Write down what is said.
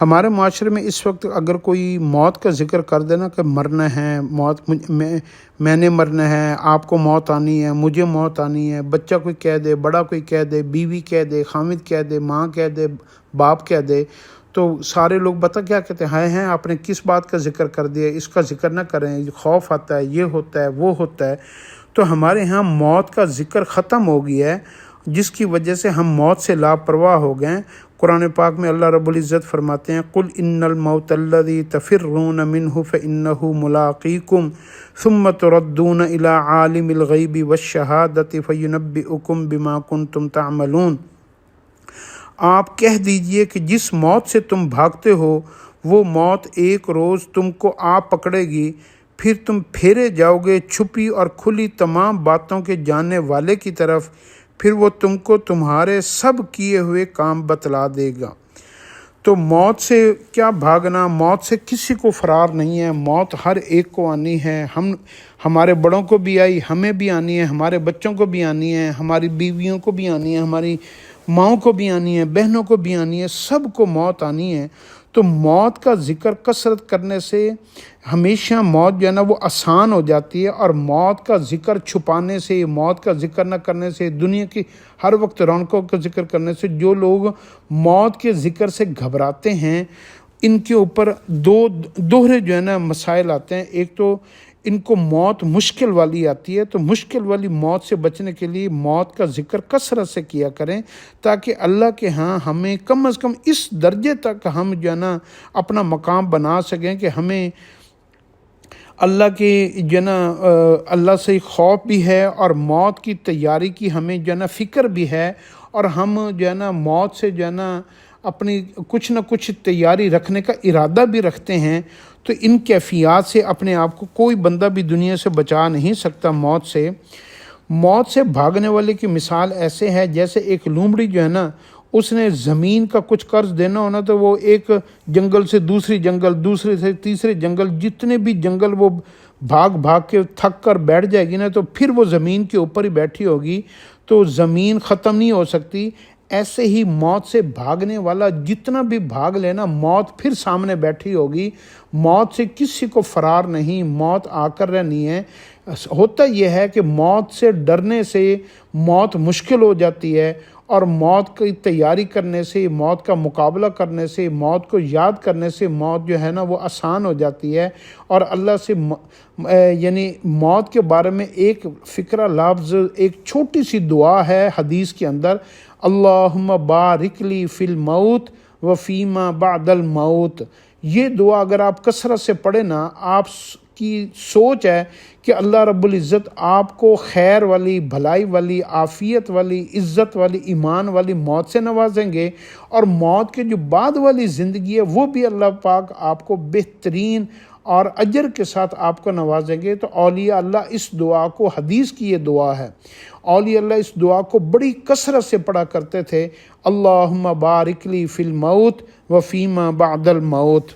ہمارے معاشرے میں اس وقت اگر کوئی موت کا ذکر کر دینا کہ مرنا ہے، میں نے مرنا ہے، آپ کو موت آنی ہے، مجھے موت آنی ہے، بچہ کوئی کہہ دے، بڑا کوئی کہہ دے، بیوی کہہ دے، خامد کہہ دے، ماں کہہ دے، باپ کہہ دے، تو سارے لوگ بتا کیا کہتے ہیں، ہائے آپ نے کس بات کا ذکر کر دیا، اس کا ذکر نہ کریں، خوف آتا ہے، یہ ہوتا ہے، وہ ہوتا ہے۔ تو ہمارے ہاں موت کا ذکر ختم ہو گیا ہے، جس کی وجہ سے ہم موت سے لاپرواہ ہو گئے ہیں۔ قرآن پاک میں اللہ رب العزت فرماتے ہیں قُلْ إِنَّ الْمَوْتَ الَّذِي تَفِرُّونَ مِنْهُ فَإِنَّهُ مُلَاقِيكُمْ ثُمَّ تُرَدُّونَ إِلَىٰ عَالِمِ الْغَيْبِ وَالشَّهَادَةِ فَيُنَبِّئُكُم بِمَا كُنتُمْ تَعْمَلُونَ۔ آپ کہہ دیجئے کہ جس موت سے تم بھاگتے ہو وہ موت ایک روز تم کو آ پکڑے گی، پھر تم پھیرے جاؤ گے چھپی اور کھلی تمام باتوں کے جاننے والے کی طرف، پھر وہ تم کو تمہارے سب کیے ہوئے کام بتلا دے گا۔ تو موت سے کیا بھاگنا، موت سے کسی کو فرار نہیں ہے، موت ہر ایک کو آنی ہے۔ ہمارے بڑوں کو بھی آئی، ہمیں بھی آنی ہے، ہمارے بچوں کو بھی آنی ہے، ہماری بیویوں کو بھی آنی ہے، ہماری ماؤں کو بھی آنی ہے، بہنوں کو بھی آنی ہے، سب کو موت آنی ہے۔ تو موت کا ذکر کثرت کرنے سے ہمیشہ موت جو ہے نا وہ آسان ہو جاتی ہے، اور موت کا ذکر چھپانے سے، موت کا ذکر نہ کرنے سے، دنیا کی ہر وقت رونقوں کا ذکر کرنے سے، جو لوگ موت کے ذکر سے گھبراتے ہیں ان کے اوپر دوہرے جو ہے نا مسائل آتے ہیں۔ ایک تو ان کو موت مشکل والی آتی ہے، تو مشکل والی موت سے بچنے کے لیے موت کا ذکر کثرت سے کیا کریں، تاکہ اللہ کے ہاں ہمیں کم از کم اس درجے تک ہم جو ہے نا اپنا مقام بنا سکیں کہ ہمیں اللہ کے جو ہے نا اللہ سے خوف بھی ہے، اور موت کی تیاری کی ہمیں جو ہے نا فکر بھی ہے، اور ہم جو ہے نا موت سے جو ہے نا اپنی کچھ نہ کچھ تیاری رکھنے کا ارادہ بھی رکھتے ہیں۔ تو ان کیفیات سے اپنے آپ کو کوئی بندہ بھی دنیا سے بچا نہیں سکتا موت سے۔ موت سے بھاگنے والے کی مثال ایسے ہے جیسے ایک لومڑی جو ہے نا، اس نے زمین کا کچھ قرض دینا ہونا تو وہ ایک جنگل سے دوسری جنگل، دوسرے سے تیسرے جنگل، جتنے بھی جنگل وہ بھاگ کے تھک کر بیٹھ جائے گی نا، تو پھر وہ زمین کے اوپر ہی بیٹھی ہوگی، تو زمین ختم نہیں ہو سکتی۔ ایسے ہی موت سے بھاگنے والا جتنا بھی بھاگ لینا، موت پھر سامنے بیٹھی ہوگی۔ موت سے کسی کو فرار نہیں، موت آ کر رہنی ہے۔ ہوتا یہ ہے کہ موت سے ڈرنے سے موت مشکل ہو جاتی ہے، اور موت کی تیاری کرنے سے، موت کا مقابلہ کرنے سے، موت کو یاد کرنے سے موت جو ہے نا وہ آسان ہو جاتی ہے۔ اور اللہ سے یعنی موت کے بارے میں ایک فکرہ لفظ، ایک چھوٹی سی دعا ہے حدیث کے اندر، اللہم بارک لی فی الموت و فیما بعد الموت۔ یہ دعا اگر آپ کثرت سے پڑھیں نا، آپ کی سوچ ہے کہ اللہ رب العزت آپ کو خیر والی، بھلائی والی، عافیت والی، عزت والی، ایمان والی موت سے نوازیں گے، اور موت کے جو بعد والی زندگی ہے وہ بھی اللہ پاک آپ کو بہترین اور اجر کے ساتھ آپ کو نوازیں گے۔ تو اولیاء اللہ اس دعا کو، حدیث کی یہ دعا ہے، اولیاء اللہ اس دعا کو بڑی کثرت سے پڑھا کرتے تھے، اللہم بارک لی فی الموت و فیما بعد الموت۔